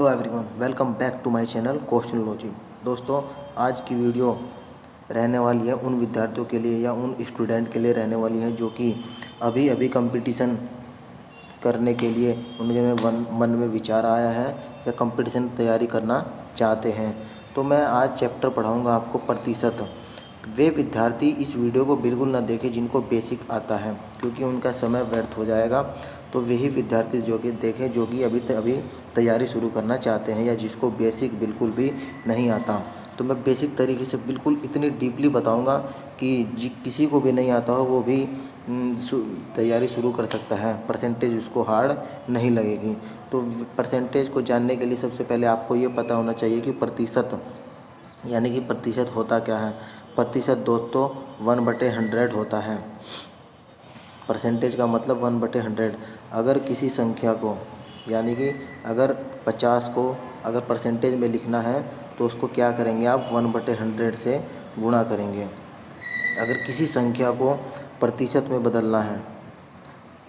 Hello everyone, welcome back to my channel questionology. दोस्तों, आज की वीडियो रहने वाली है उन विद्यार्थियों के लिए या उन स्टूडेंट के लिए रहने वाली है जो कि अभी अभी कंपटीशन करने के लिए उनके मन में विचार आया है या कंपटीशन तैयारी करना चाहते हैं। तो मैं आज चैप्टर पढ़ाऊंगा आपको प्रतिशत। वे विद्यार्थी इस वीडियो को बिल्कुल ना देखें जिनको बेसिक आता है, क्योंकि उनका समय व्यर्थ हो जाएगा। तो वही विद्यार्थी जो कि देखें जो कि अभी तैयारी शुरू करना चाहते हैं या जिसको बेसिक बिल्कुल भी नहीं आता। तो मैं बेसिक तरीके से बिल्कुल इतनी डीपली बताऊंगा कि किसी को भी नहीं आता हो वो भी तैयारी शुरू कर सकता है। परसेंटेज उसको हार्ड नहीं लगेगी। तो परसेंटेज को जानने के लिए सबसे पहले आपको ये पता होना चाहिए कि प्रतिशत यानी कि प्रतिशत होता क्या है। प्रतिशत दोस्तों 1/100 होता है। परसेंटेज का मतलब 1/100। अगर किसी संख्या को यानी कि अगर 50 को अगर परसेंटेज में लिखना है तो उसको क्या करेंगे आप 1/100 से गुणा करेंगे। अगर किसी संख्या को प्रतिशत में बदलना है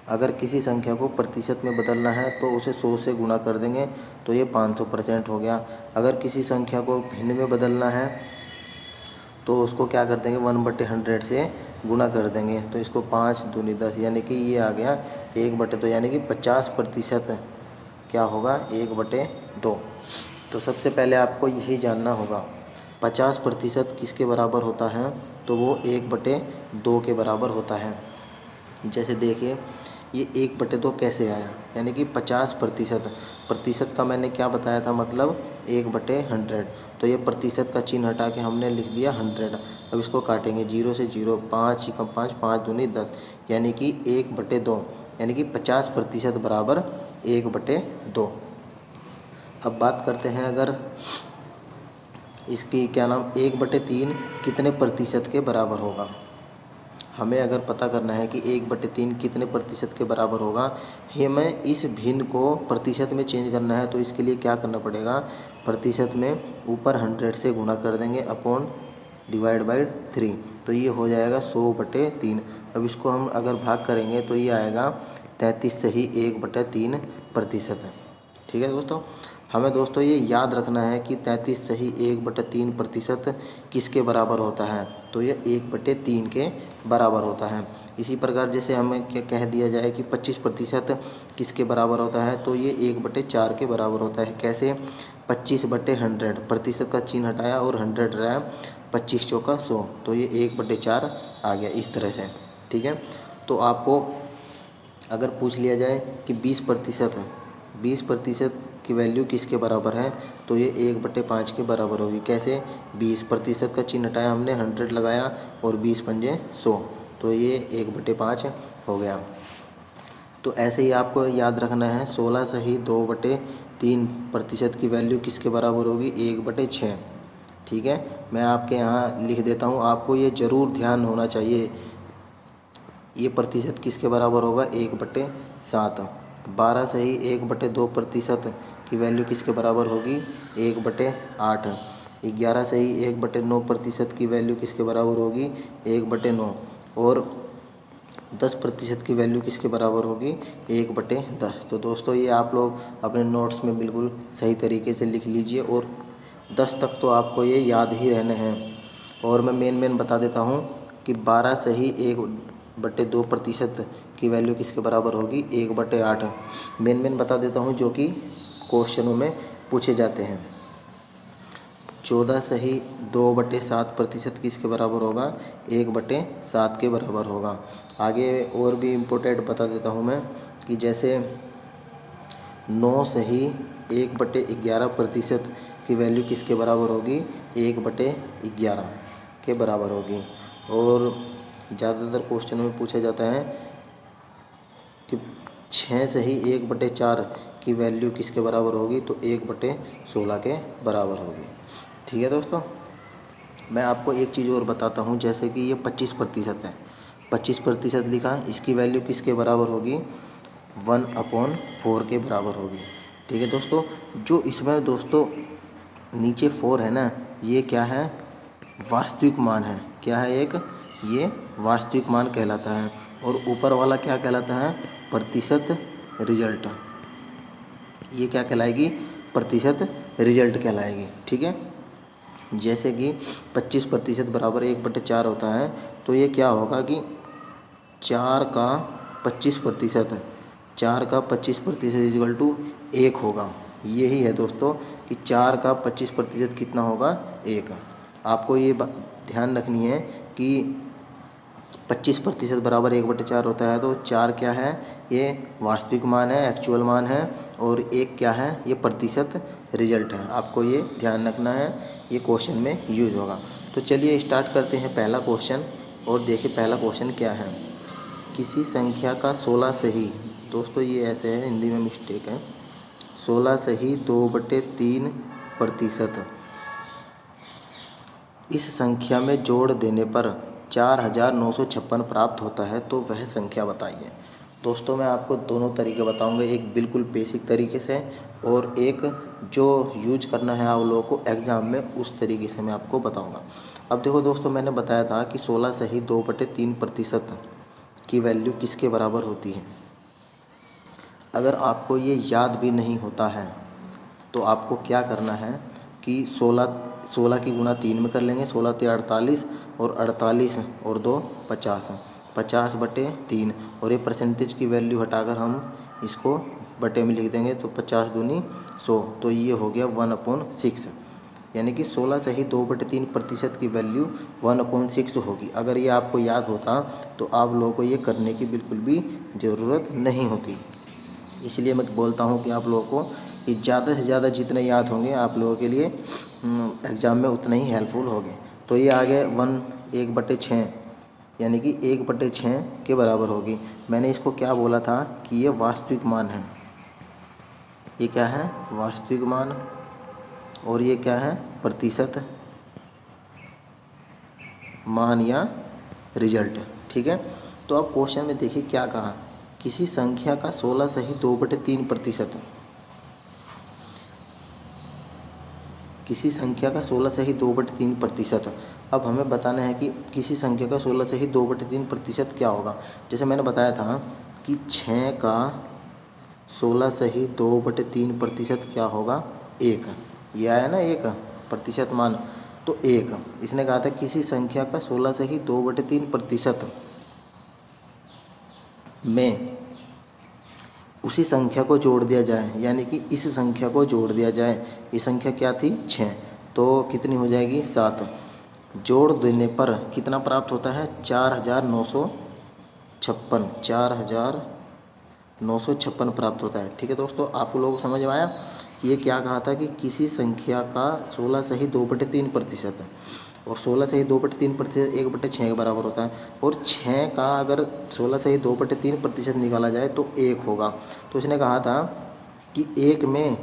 अगर किसी संख्या को प्रतिशत में बदलना है तो उसे 100 से गुणा कर देंगे तो ये 500% हो गया। अगर किसी संख्या को भिन्न में बदलना है तो उसको क्या कर देंगे 1/100 से गुणा कर देंगे। तो इसको 5 दूनी 10 यानी कि ये आ गया 1/2 यानी कि 50% क्या होगा 1/2। तो सबसे पहले आपको यही जानना होगा 50% किसके बराबर होता है, तो वो 1/2 के बराबर होता है। जैसे देखिए ये 1/2 कैसे आया, यानी कि 50%। प्रतिशत का मैंने क्या बताया था, मतलब 1/100। तो ये प्रतिशत का चिन्ह हटा के हमने लिख दिया 100। अब इसको काटेंगे 0 से 0, 5 ही कम 5, 5 दूनी 10 यानी कि 1/2 यानी कि 50% बराबर 1/2। अब बात करते हैं अगर इसकी क्या नाम 1/3 कितने प्रतिशत के बराबर होगा। हमें अगर पता करना है कि 1/3 कितने प्रतिशत के बराबर होगा, हमें इस भिन्न को प्रतिशत में चेंज करना है। तो इसके लिए क्या करना पड़ेगा, प्रतिशत में ऊपर 100 से गुणा कर देंगे अपॉन डिवाइड बाई 3। तो ये हो जाएगा 100/3। अब इसको हम अगर भाग करेंगे तो ये आएगा 33 सही 1/3%। ठीक है दोस्तों, हमें दोस्तों ये याद रखना है कि 33 सही 1/3% किसके बराबर होता है, तो ये 1/3 के बराबर होता है। इसी प्रकार जैसे हमें क्या कह दिया जाए कि 25% किसके बराबर होता है, तो ये 1/4 के बराबर होता है। कैसे 25/100, प्रतिशत का चिन्ह हटाया और 100 रहा, 25 चौका 100, तो ये 1/4 आ गया इस तरह से। ठीक है, तो आपको अगर पूछ लिया जाए कि 20% है, 20% की वैल्यू किसके बराबर है, तो ये 1/5 के बराबर होगी। कैसे 20% का चिन्ह हटाया हमने, 100 लगाया और 20 पंजे 100, तो ये 1/5 हो गया। तो ऐसे ही आपको याद रखना है 16 सही 2/3% की वैल्यू किसके बराबर होगी 1/6। ठीक है, मैं आपके यहाँ लिख देता हूँ, आपको ये ज़रूर ध्यान होना चाहिए। ये प्रतिशत किसके बराबर होगा 1/7। 12 सही 1/2% की वैल्यू किसके बराबर होगी 1/8। 11 सही 1/9% की वैल्यू किसके बराबर होगी 1/9। और 10% की वैल्यू किसके बराबर होगी 1/10। तो दोस्तों ये आप लोग अपने नोट्स में बिल्कुल सही तरीके से लिख लीजिए और 10 तक तो आपको ये याद ही रहने हैं। और मैं मेन बता देता हूँ कि 12 सही 1/2% की वैल्यू किसके बराबर होगी 1/8। मेन बता देता हूँ जो कि क्वेश्चनों में पूछे जाते हैं। 14 सही 2/7% किसके बराबर होगा 1/7 के बराबर होगा। आगे और भी इम्पोर्टेंट बता देता हूँ मैं कि जैसे 9 सही 1/11% की वैल्यू किसके बराबर होगी 1/11 के बराबर होगी। और ज़्यादातर क्वेश्चनों में पूछा जाता है कि 6 सही 1/4 की वैल्यू किसके बराबर होगी, तो 1/16 के बराबर होगी। ठीक है दोस्तों, मैं आपको एक चीज़ और बताता हूँ, जैसे कि ये 25% है, 25% लिखा, इसकी वैल्यू किसके बराबर होगी 1/4 के बराबर होगी। ठीक है दोस्तों, जो इसमें दोस्तों नीचे 4 है ना, ये क्या है वास्तविक मान है। क्या है एक, ये वास्तविक मान कहलाता है। और ऊपर वाला क्या कहलाता है प्रतिशत रिजल्ट। ये क्या कहलाएगी प्रतिशत रिजल्ट कहलाएगी। ठीक है, जैसे कि 25% बराबर 1/4 होता है, तो ये क्या होगा कि 4 का 25%, 4 का 25% इक्वल टू 1 होगा। यही है दोस्तों कि 4 का 25% कितना होगा, 1। आपको ये ध्यान रखनी है कि 25% बराबर 1/4 होता है, तो 4 क्या है, ये वास्तविक मान है, एक्चुअल मान है, और 1 क्या है, ये प्रतिशत रिजल्ट है। आपको ये ध्यान रखना है, ये क्वेश्चन में यूज होगा। तो चलिए स्टार्ट करते हैं पहला क्वेश्चन, और देखिए पहला क्वेश्चन क्या है। किसी संख्या का 16 सही, दोस्तों ये ऐसे है, हिंदी में मिस्टेक है, 16 सही 2/3% इस संख्या में जोड़ देने पर 4956 प्राप्त होता है, तो वह संख्या बताइए। दोस्तों मैं आपको दोनों तरीके बताऊंगा, एक बिल्कुल बेसिक तरीके से और एक जो यूज करना है आप लोगों को एग्ज़ाम में, उस तरीके से मैं आपको बताऊंगा। अब देखो दोस्तों, मैंने बताया था कि 16 सही 2/3% की वैल्यू किसके बराबर होती है। अगर आपको ये याद भी नहीं होता है तो आपको क्या करना है कि 16 की गुणा 3 में कर लेंगे, 16 × 48, और 48 और 2 50, 50/3, और ये परसेंटेज की वैल्यू हटाकर हम इसको बटे में लिख देंगे, तो 50 दूनी 100, तो ये हो गया 1/6। यानी कि 16 सही 2/3% की वैल्यू 1/6 होगी। अगर ये आपको याद होता तो आप लोगों को ये करने की बिल्कुल भी ज़रूरत नहीं होती। इसलिए मैं बोलता हूँ कि आप लोगों को कि ज़्यादा से ज़्यादा जितने याद होंगे आप लोगों के लिए एग्ज़ाम में उतने ही हेल्पफुल होंगे। तो ये आ गया 1/6, यानी कि 1/6 के बराबर होगी। मैंने इसको क्या बोला था कि ये वास्तविक मान है। ये क्या है, वास्तविक मान, और ये क्या है, प्रतिशत मान या रिजल्ट। ठीक है, तो अब क्वेश्चन में देखिए क्या कहा, किसी संख्या का 16 सही 2/3%, किसी संख्या का 16 सही 2/3%। अब हमें बताना है कि किसी संख्या का 16 सही 2/3% क्या होगा। जैसे मैंने बताया था कि 6 का 16 सही 2/3% क्या होगा, 1। ये आया ना 1 प्रतिशत मान, तो 1। इसने कहा था किसी संख्या का 16 सही 2/3% में उसी संख्या को जोड़ दिया जाए, यानी कि इस संख्या को जोड़ दिया जाए। ये संख्या क्या थी, 6, तो कितनी हो जाएगी, 7। जोड़ देने पर कितना प्राप्त होता है, 4956, 4956 प्राप्त होता है। ठीक है दोस्तों, आप लोगों को समझ में आया। ये क्या कहा था कि किसी संख्या का 16 सही 2/3%, और 16 सही 2/3% 1/6 के बराबर होता है, और 6 का अगर 16 सही 2/3% निकाला जाए तो 1 होगा। तो इसने कहा था कि 1 में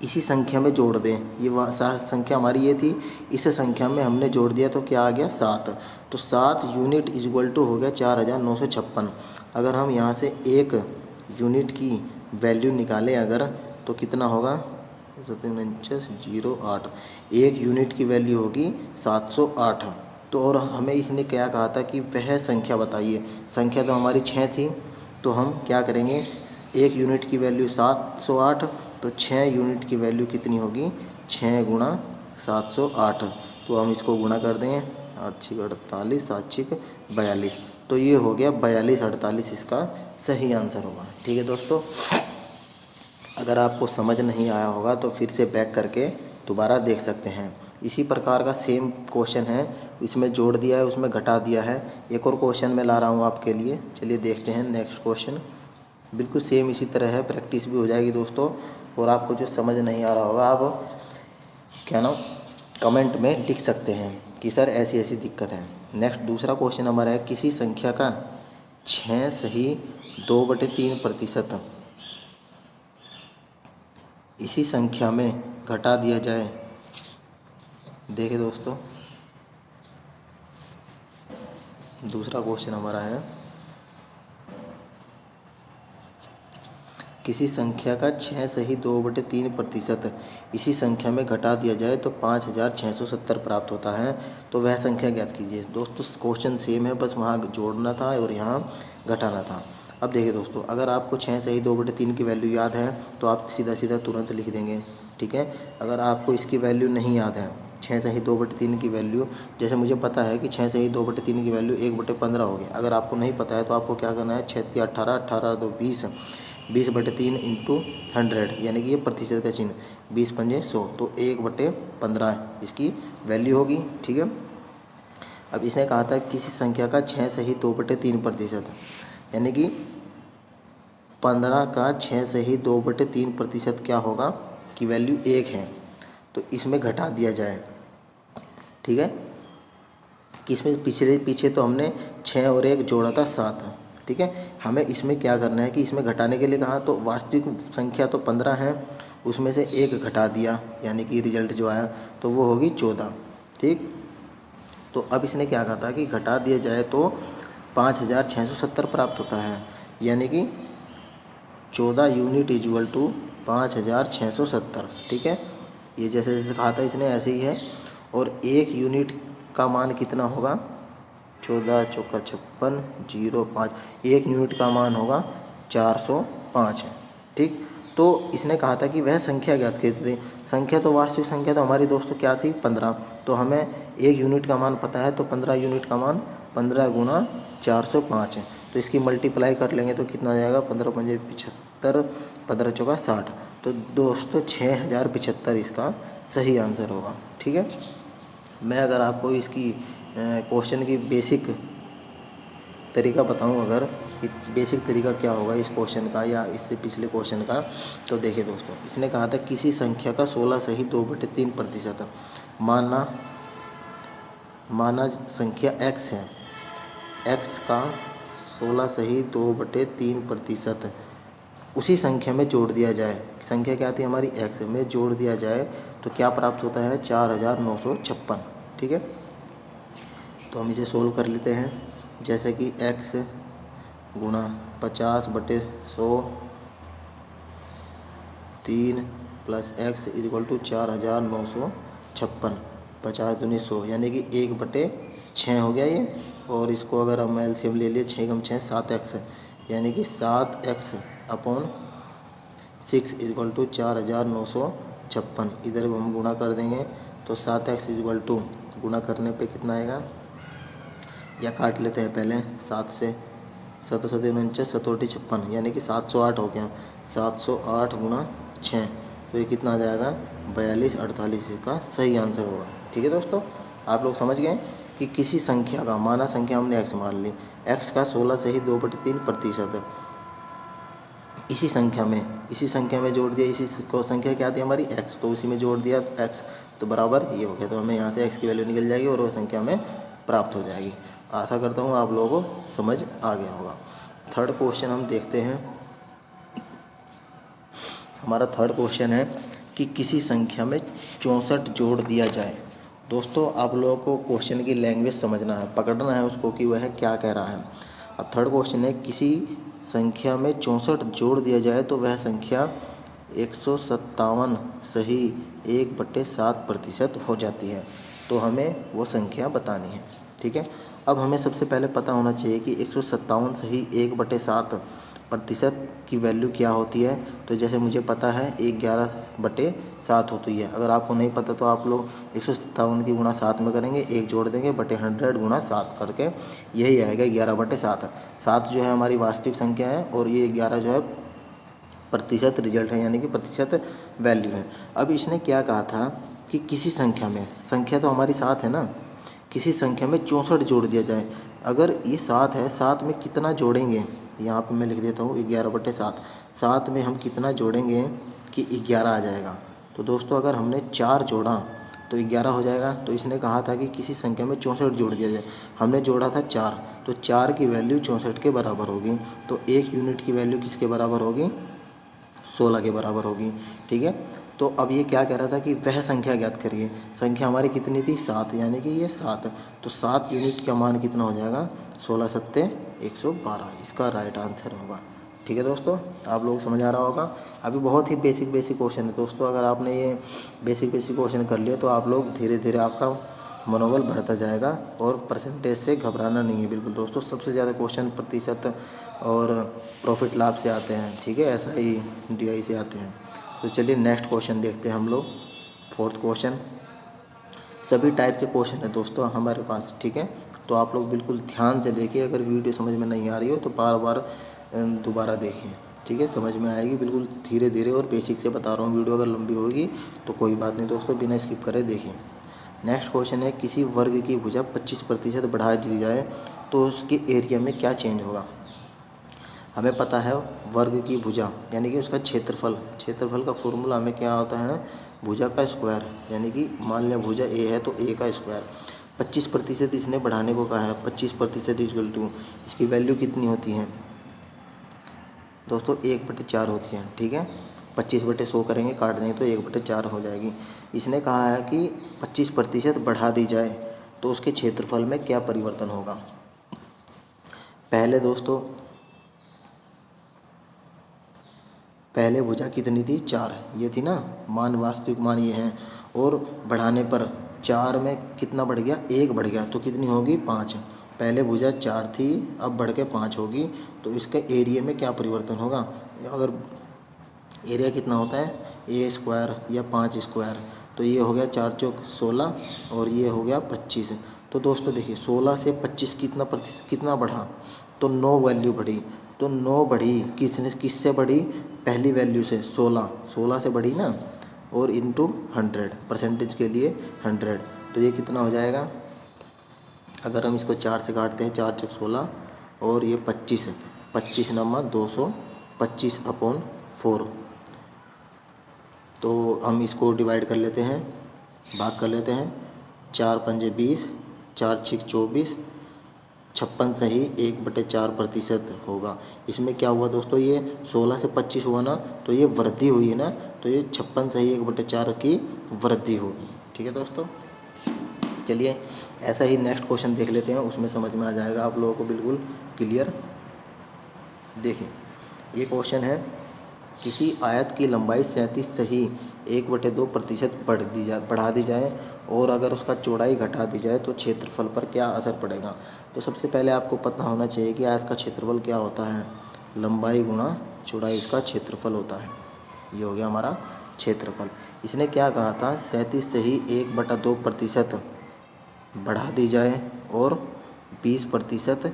इसी संख्या में जोड़ दें। ये संख्या हमारी ये थी, इस संख्या में हमने जोड़ दिया तो क्या आ गया, 7। तो 7 यूनिट इक्वल टू हो गया 4956। अगर हम यहाँ से 1 यूनिट की वैल्यू निकालें अगर, तो कितना होगा, 07 1 यूनिट की वैल्यू होगी 708। तो और हमें इसने क्या कहा था कि वह संख्या बताइए। संख्या तो हमारी 6 थी, तो हम क्या करेंगे, 1 यूनिट की वैल्यू 708, तो 6 यूनिट की वैल्यू कितनी होगी, 6 × 708। तो हम इसको गुणा कर देंगे, 8 × 48, 7 × 42, तो ये हो गया 4248 इसका सही आंसर होगा। ठीक है दोस्तों, अगर आपको समझ नहीं आया होगा तो फिर से बैक करके दोबारा देख सकते हैं। इसी प्रकार का सेम क्वेश्चन है, इसमें जोड़ दिया है, उसमें घटा दिया है। एक और क्वेश्चन मैं ला रहा हूँ आपके लिए, चलिए देखते हैं। नेक्स्ट क्वेश्चन बिल्कुल सेम इसी तरह है, प्रैक्टिस भी हो जाएगी दोस्तों, और आपको जो समझ नहीं आ रहा होगा आप क्या ना कमेंट में लिख सकते हैं कि सर ऐसी ऐसी दिक्कत है। नेक्स्ट दूसरा क्वेश्चन हमारा है, किसी संख्या का 6 सही 2/3% इसी संख्या में घटा दिया जाए। देखिए दोस्तों, दूसरा क्वेश्चन हमारा है, किसी संख्या का 6 सही 2/3% इसी संख्या में घटा दिया जाए तो 5670 प्राप्त होता है, तो वह संख्या ज्ञात कीजिए। दोस्तों क्वेश्चन सेम है, बस वहाँ जोड़ना था और यहाँ घटाना था। अब देखिए दोस्तों, अगर आपको 6 सही 2/3 की वैल्यू याद है तो आप सीधा सीधा तुरंत लिख देंगे, ठीक है। अगर आपको इसकी वैल्यू नहीं याद है, 6 सही 2/3 की वैल्यू, जैसे मुझे पता है कि 6 सही 2/3 की वैल्यू 1/15 होगी। अगर आपको नहीं पता है तो आपको क्या करना है, 6 तिया 18, 18 2 20, 20/3 इंटू 100, यानी कि ये प्रतिशत का चिन्ह, 20 पंजे 100, तो 1/15 इसकी वैल्यू होगी, ठीक है। अब इसने कहा था किसी संख्या का 6 सही 2/3%, यानी कि 15 का 6 सही 2/3% क्या होगा कि वैल्यू 1 है, तो इसमें घटा दिया जाए, ठीक है। कि इसमें पीछे तो हमने 6 और 1 जोड़ा था 7, ठीक है। हमें इसमें क्या करना है कि इसमें घटाने के लिए कहा, तो वास्तविक संख्या तो 15 है, उसमें से 1 घटा दिया, यानी कि रिजल्ट जो आया तो वो होगी 14, ठीक। तो अब इसने क्या कहा था कि घटा दिया जाए तो 5670 प्राप्त होता है, यानी कि 14 यूनिट इक्वल टू 5670, ठीक है। ये जैसे जैसे कहा था इसने ऐसे ही है। और 1 यूनिट का मान कितना होगा, 14 चौका 56 05, 1 यूनिट का मान होगा 405, ठीक। तो इसने कहा था कि वह संख्या ज्ञात कीजिए। संख्या तो वास्तविक संख्या तो हमारी दोस्तों क्या थी, 15, तो हमें 1 यूनिट का मान पता है, तो 15 यूनिट का मान 15 गुना 405 है। तो इसकी मल्टीप्लाई कर लेंगे तो कितना आ जाएगा, 15 पंजे 75, 15 चौका 60, तो दोस्तों 6075 इसका सही आंसर होगा, ठीक है। मैं अगर आपको इसकी क्वेश्चन की बेसिक तरीका बताऊं, अगर कि बेसिक तरीका क्या होगा इस क्वेश्चन का या इससे पिछले क्वेश्चन का, तो देखिए दोस्तों, इसने कहा था किसी संख्या का 16 सही 2/3%, माना संख्या x है, x का 16 सही 2/3% उसी संख्या में जोड़ दिया जाए। संख्या क्या थी हमारी, x में जोड़ दिया जाए तो क्या प्राप्त होता है, 4956, ठीक है। तो हम इसे सोल्व कर लेते हैं, जैसे कि x गुणा 50/100 3 प्लस x इक्वल टू 4956, 50 दूनी 100, यानी कि 1/6 हो गया ये। और इसको अगर हम एलसीएम ले लिए, 6 × 6 7x, यानी कि 7x अपॉन 6 इक्वल टू 4956। इधर हम गुणा कर देंगे तो 7x इक्वल टू गुणा करने पे कितना आएगा, या काट लेते हैं पहले 7 से, 7 7 49 7 56, यानी कि 708 हो गया। 708 गुणा 6, तो ये कितना आ जाएगा, 4248 का सही आंसर होगा, ठीक है दोस्तों। आप लोग समझ गए कि किसी संख्या का, माना संख्या हमने x मान ली, x का 16 सही 2/3% इसी संख्या में जोड़ दिया, इसी को संख्या क्या थी हमारी x, तो उसी में जोड़ दिया x, तो बराबर ये हो गया। तो हमें यहाँ से x की वैल्यू निकल जाएगी और वो संख्या में प्राप्त हो जाएगी। आशा करता हूँ आप लोगों को समझ आ गया होगा। थर्ड क्वेश्चन हम देखते हैं। हमारा थर्ड क्वेश्चन है कि किसी संख्या में 64 जोड़ दिया जाए। दोस्तों आप लोगों को क्वेश्चन की लैंग्वेज समझना है, पकड़ना है उसको कि वह क्या कह रहा है। अब थर्ड क्वेश्चन है, किसी संख्या में 64 जोड़ दिया जाए तो वह संख्या 157 सही 1/7% हो जाती है। तो हमें वो संख्या बतानी है, ठीक है। अब हमें सबसे पहले पता होना चाहिए कि 157 सही 1/7% की वैल्यू क्या होती है। तो जैसे मुझे पता है 11/7 होती है। अगर आपको नहीं पता तो आप लोग 157 की गुणा 7 में करेंगे, 1 जोड़ देंगे, बटे 100 गुणा 7 करके यही आएगा 11/7। 7 जो है हमारी वास्तविक संख्या है और ये 11 जो है प्रतिशत रिजल्ट है, यानी कि प्रतिशत वैल्यू है। अब इसने क्या कहा था कि किसी संख्या में, संख्या तो हमारी 7 है ना, किसी संख्या में 64 जोड़ दिया जाए। अगर ये 7 है, 7 में कितना जोड़ेंगे, यहाँ पे मैं लिख देता हूँ 11/7। 7 में हम कितना जोड़ेंगे कि 11 आ जाएगा। तो दोस्तों अगर हमने 4 जोड़ा तो 11 हो जाएगा। तो इसने कहा था कि किसी संख्या में 64 जोड़ दिया जाए, हमने जोड़ा था 4, तो 4 की वैल्यू 64 के बराबर होगी। तो 1 यूनिट की वैल्यू किसके बराबर होगी, 16 के बराबर होगी, ठीक है। तो अब ये क्या कह रहा था कि वह संख्या ज्ञात करिए। संख्या हमारी कितनी थी, 7, यानी कि ये 7, तो 7 यूनिट का मान कितना हो जाएगा, 16 सत्ते 112, इसका राइट आंसर होगा, ठीक है दोस्तों। आप लोग समझ आ रहा होगा। अभी बहुत ही बेसिक क्वेश्चन है दोस्तों। अगर आपने ये बेसिक क्वेश्चन कर लिया तो आप लोग धीरे धीरे आपका मनोबल बढ़ता जाएगा और परसेंटेज से घबराना नहीं है बिल्कुल दोस्तों। सबसे ज़्यादा क्वेश्चन प्रतिशत और प्रॉफिट लाभ से आते हैं, ठीक है, SI DI से आते हैं। तो चलिए नेक्स्ट क्वेश्चन देखते हैं हम लोग। फोर्थ क्वेश्चन, सभी टाइप के क्वेश्चन है दोस्तों हमारे पास, ठीक है। तो आप लोग बिल्कुल ध्यान से देखिए, अगर वीडियो समझ में नहीं आ रही हो तो बार बार दोबारा देखिए, ठीक है, समझ में आएगी। बिल्कुल धीरे धीरे और बेसिक से बता रहा हूँ। वीडियो अगर लंबी होगी तो कोई बात नहीं दोस्तों, बिना स्किप करे देखिए। नेक्स्ट क्वेश्चन है, किसी वर्ग की भुजा 25% बढ़ा दी जाए तो उसके एरिया में क्या चेंज होगा। हमें पता है वर्ग की भुजा यानी कि उसका क्षेत्रफल, क्षेत्रफल का फॉर्मूला हमें क्या होता है, भुजा का स्क्वायर, यानी कि मान लिया भुजा ए है तो ए का स्क्वायर। 25% इसने बढ़ाने को कहा है, 25% इक्वल टू इसकी वैल्यू कितनी होती है दोस्तों, 1/4 होती है, ठीक है। 25/100 करेंगे, काट देंगे तो 1/4 हो जाएगी। इसने कहा है कि 25% बढ़ा दी जाए तो उसके क्षेत्रफल में क्या परिवर्तन होगा। पहले भुजा कितनी थी, 4, ये थी ना, मान वास्तविक मान ये हैं, और बढ़ाने पर 4 में कितना बढ़ गया, 1 बढ़ गया, तो कितनी होगी, 5। पहले भुजा 4 थी, अब बढ़ के 5 होगी, तो इसके एरिया में क्या परिवर्तन होगा। अगर एरिया कितना होता है, ए स्क्वायर या 5 स्क्वायर, तो ये हो गया 4 चौक 16 और ये हो गया 25। तो दोस्तों देखिए 16 से 25 कितना बढ़ा, तो 9 वैल्यू बढ़ी। तो 9 बढ़ी किससे बढ़ी, पहली वैल्यू से, 16 से बढ़ी ना, और इंटू 100, परसेंटेज के लिए 100, तो ये कितना हो जाएगा। अगर हम इसको 4 से काटते हैं, 4 चौक 16 और ये 25, 25 नंबर 225/4। तो हम इसको डिवाइड कर लेते हैं, भाग कर लेते हैं। 4 पंजे 20, 4 छिक 24, 56 सही 1/4% होगा। इसमें क्या हुआ दोस्तों, ये 16 से 25 हुआ ना, तो ये वृद्धि हुई है ना, तो ये 56 सही 1/4 की वृद्धि होगी, ठीक है दोस्तों। चलिए ऐसा ही नेक्स्ट क्वेश्चन देख लेते हैं, उसमें समझ में आ जाएगा आप लोगों को बिल्कुल क्लियर। देखिए ये क्वेश्चन है, किसी आयत की लंबाई 37 सही 1/2% बढ़ा दी जाए और अगर उसका चौड़ाई घटा दी जाए तो क्षेत्रफल पर क्या असर पड़ेगा। तो सबसे पहले आपको पता होना चाहिए कि आयत का क्षेत्रफल क्या होता है, लंबाई गुणा चौड़ाई इसका क्षेत्रफल होता है। ये हो गया हमारा क्षेत्रफल। इसने क्या कहा था, 37 सही 1/2% बढ़ा दी जाए और 20%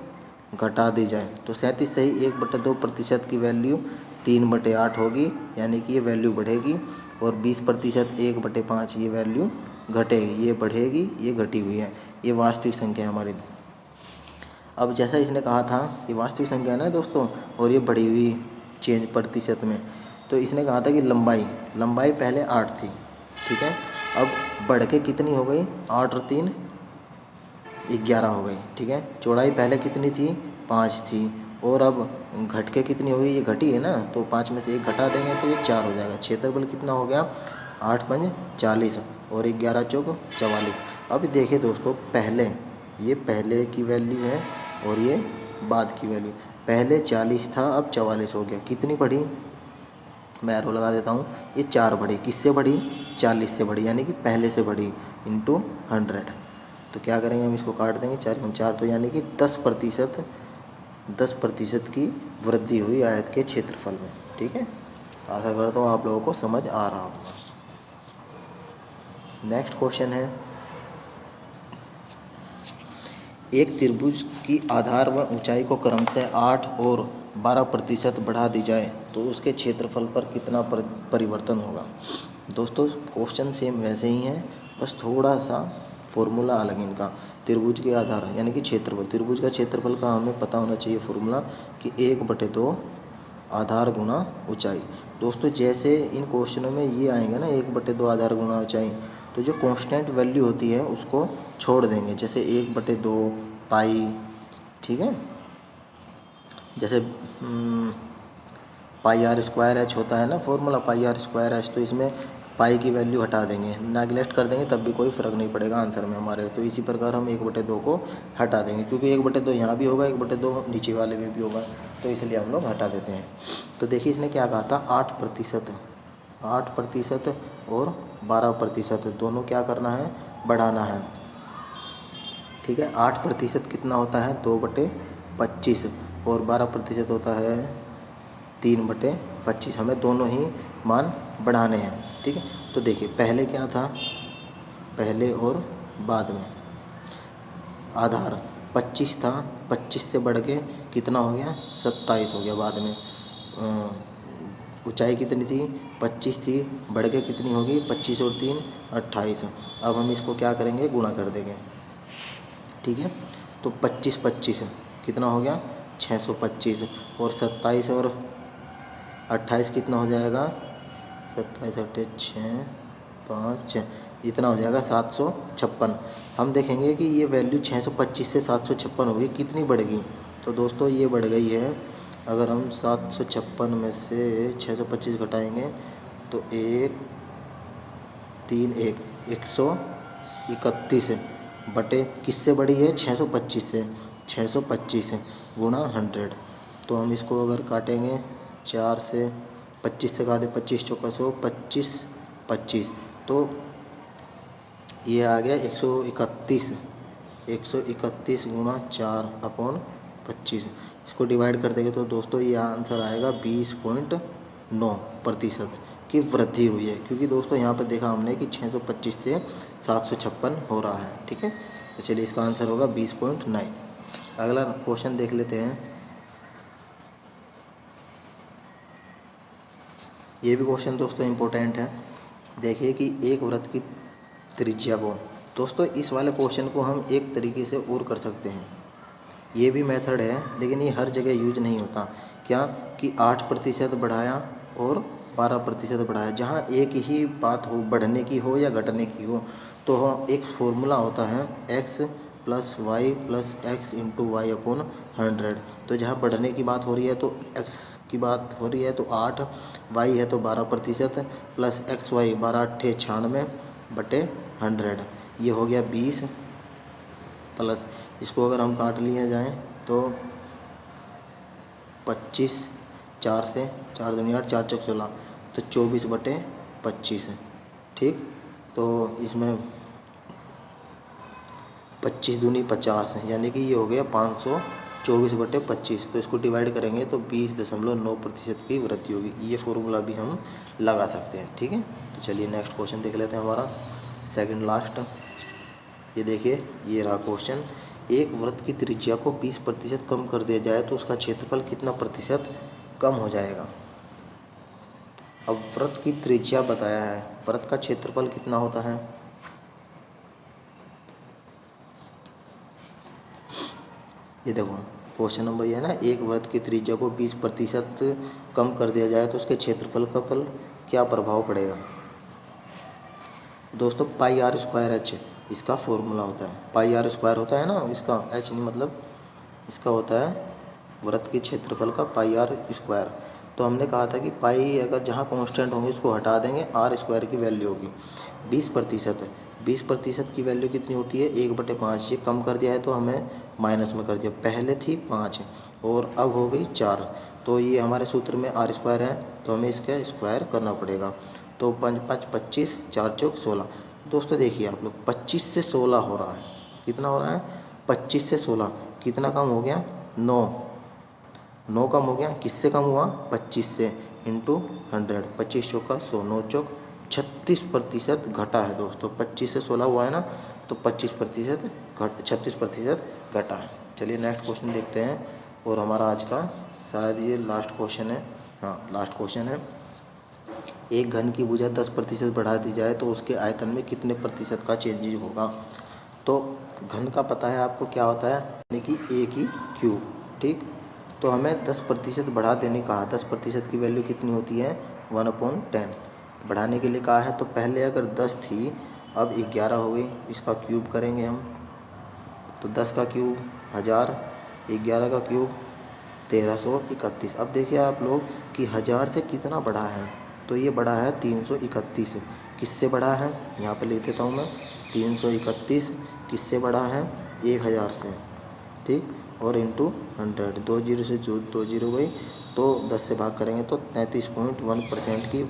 घटा दी जाए। तो 37 सही 1/2% की वैल्यू 3/8 होगी, यानी कि ये वैल्यू बढ़ेगी, और 20% 1/5 ये वैल्यू घटेगी, ये बढ़ेगी, ये घटी हुई है। ये वास्तविक संख्या है हमारी। अब जैसा इसने कहा था ये वास्तविक संख्या है ना दोस्तों, और ये बढ़ी हुई चेंज प्रतिशत में, तो इसने कहा था कि लंबाई पहले 8 थी, ठीक है, अब बढ़ के कितनी हो गई, 8 और 3 11 हो गई, ठीक है। चौड़ाई पहले कितनी थी, 5 थी, और अब घट के कितनी हो गई, ये घटी है ना, तो 5 में से 1 घटा देंगे तो ये 4 हो जाएगा। क्षेत्रफल कितना हो गया, 8 पंज 40 और 11 चौक 44। अब देखिए दोस्तों, ये पहले की वैल्यू है और ये बाद की वैल्यू। पहले 40 था, अब 44 हो गया, कितनी बढ़ी, मैं एरो लगा देता हूँ, ये 4 बढ़ी, किससे बढ़ी, 40 से बढ़ी, यानी कि पहले से बढ़ी, इंटू 100। तो क्या करेंगे, हम इसको काट देंगे, 4 हम 4, तो यानी कि 10% की वृद्धि हुई आयत के क्षेत्रफल में, ठीक है। आशा करता हूँ आप लोगों को समझ आ रहा होगा। नेक्स्ट क्वेश्चन है, एक त्रिभुज की आधार व ऊंचाई को क्रमशः 8 और 12% बढ़ा दी जाए तो उसके क्षेत्रफल पर कितना परिवर्तन होगा। दोस्तों क्वेश्चन सेम वैसे ही हैं, बस थोड़ा सा फॉर्मूला अलग इनका। त्रिभुज के आधार यानी कि क्षेत्रफल, त्रिभुज का क्षेत्रफल का हमें पता होना चाहिए फॉर्मूला कि 1/2 आधार गुणा ऊंचाई। दोस्तों जैसे इन क्वेश्चनों में ये आएंगे ना 1/2 आधार गुणा ऊंचाई, तो जो कांस्टेंट वैल्यू होती है उसको छोड़ देंगे, जैसे 1/2 पाई, ठीक है, जैसे पाई आर स्क्वायर एच होता है ना formula, pi R square H, तो इसमें पाई की वैल्यू हटा देंगे, नेगलेक्ट कर देंगे, तब भी कोई फ़र्क नहीं पड़ेगा आंसर में हमारे। तो इसी प्रकार हम 1/2 को हटा देंगे, क्योंकि 1/2 यहाँ भी होगा, 1/2 नीचे वाले में भी होगा, तो इसलिए हम लोग हटा देते हैं। तो देखिए इसने क्या कहा था, 8% और 12% दोनों क्या करना है, बढ़ाना है, ठीक है। 8% कितना होता है, 2/25, और 12% होता है 3/25। हमें दोनों ही मान बढ़ाने हैं, ठीक है। तो देखिए पहले क्या था, पहले और बाद में आधार 25 था, 25 से बढ़ के कितना हो गया 27 हो गया। बाद में ऊंचाई कितनी थी 25 थी, बढ़ के कितनी होगी 25 और 3 28। अब हम इसको क्या करेंगे, गुणा कर देंगे, ठीक है। तो 25 कितना हो गया 625, और 27 और 28 कितना हो जाएगा 27 28 6 5 6, इतना हो जाएगा 756। हम देखेंगे कि ये वैल्यू 625 से 756 होगी, कितनी बढ़ेगी। तो दोस्तों ये बढ़ गई है, अगर हम 756 में से 625 घटाएंगे तो 131 बटे किससे बढ़ी है 625 से, 625 गुणा 100। तो हम इसको अगर काटेंगे 4 से 25 से काटे 25 चौका 100 25 25, तो ये आ गया 131 गुणा 4/25। इसको डिवाइड कर देंगे तो दोस्तों ये आंसर आएगा 20.9% की वृद्धि हुई है, क्योंकि दोस्तों यहाँ पर देखा हमने कि 625 से 756 हो रहा है, ठीक है। तो चलिए इसका आंसर होगा 20.9। अगला क्वेश्चन देख लेते हैं। ये भी क्वेश्चन दोस्तों इम्पोर्टेंट है। देखिए कि एक वृत्त की त्रिज्या को, दोस्तों इस वाले क्वेश्चन को हम एक तरीके से और कर सकते हैं। ये भी मेथड है लेकिन ये हर जगह यूज नहीं होता। क्या कि 8% बढ़ाया और 12% बढ़ाया, जहाँ एक ही बात हो, बढ़ने की हो या घटने की हो, तो एक फॉर्मूला होता है x + y + x × y/100। तो जहाँ बढ़ने की बात हो रही है तो x की बात हो रही है तो 8, y है तो 12% प्लस xy 12×8 = 96/100, ये हो गया 20। प्लस इसको अगर हम काट लिए जाएँ तो 25, 4 से 4 दूनी 8 4 चौक 16, तो 24/25, ठीक। तो इसमें 25 दूनी 50, यानी कि ये हो गया 524/25। तो इसको डिवाइड करेंगे तो 20.9% की वृद्धि होगी। ये फॉर्मूला भी हम लगा सकते हैं, ठीक है। तो चलिए नेक्स्ट क्वेश्चन देख लेते हैं, हमारा सेकंड लास्ट। ये देखिए ये रहा क्वेश्चन। एक वृत्त की त्रिज्या को 20% कम कर दिया जाए तो उसका क्षेत्रफल कितना प्रतिशत कम हो जाएगा। अब वृत्त की त्रिज्या बताया है, वृत्त का क्षेत्रफल कितना होता है। ये देखो क्वेश्चन नंबर ये है ना, एक वृत्त की त्रिज्या को 20% कम कर दिया जाए तो उसके क्षेत्रफल का पल क्या प्रभाव पड़ेगा। दोस्तों πr²h इसका फॉर्मूला होता है। πr² होता है ना, इसका h नहीं, मतलब इसका होता है वृत्त के क्षेत्रफल का πr²। तो हमने कहा था कि पाई अगर जहाँ कांस्टेंट होंगे उसको हटा देंगे, r² की वैल्यू होगी 20%। 20% की वैल्यू कितनी होती है 1/5। ये कम कर दिया है तो हमें माइनस में कर दिया, पहले थी 5 और अब हो गई 4। तो ये हमारे सूत्र में r² है तो हमें इसका स्क्वायर करना पड़ेगा। तो 5 5 25, 4 चौक 16। दोस्तों देखिए आप लोग 25 से 16 हो रहा है, कितना हो रहा है 25 से 16, कितना कम हो गया 9 कम हो गया। किससे कम हुआ 25 से इंटू 100, 25 चौका 100, 9 चौक 36% घटा है दोस्तों। 25 से 16 हुआ है ना, तो 36% घटा है। चलिए नेक्स्ट क्वेश्चन देखते हैं, और हमारा आज का शायद ये लास्ट क्वेश्चन है। हाँ लास्ट क्वेश्चन है। एक घन की भुजा 10% बढ़ा दी जाए तो उसके आयतन में कितने प्रतिशत का चेंज होगा। तो घन का पता है आपको क्या होता है, यानी कि a की क्यूब, ठीक। तो हमें 10% बढ़ा देने कहा, 10% की वैल्यू कितनी होती है 1/10। बढ़ाने के लिए कहा है तो पहले अगर 10 थी अब 11 हो गई, इसका क्यूब करेंगे हम तो 10 का क्यूब 1000, 11 का क्यूब 1331। अब देखिए आप लोग कि 1000 से कितना बढ़ा है, तो ये बढ़ा है 331। किससे बढ़ा है, यहाँ पे लिख देता हूँ मैं 331 किससे बढ़ा है 1000 से, ठीक। और इंटू 100, 2 जीरो से 2 जीरो गई तो 10 से भाग करेंगे तो 33.1% की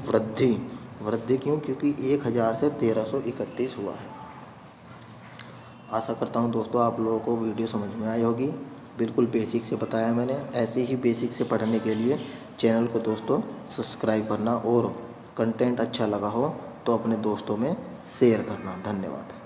वृद्धि क्यों, क्योंकि 1000 से 1331 हुआ है। आशा करता हूँ दोस्तों आप लोगों को वीडियो समझ में आई होगी। बिल्कुल बेसिक से बताया मैंने। ऐसे ही बेसिक से पढ़ने के लिए चैनल को दोस्तों सब्सक्राइब करना और कंटेंट अच्छा लगा हो तो अपने दोस्तों में शेयर करना। धन्यवाद।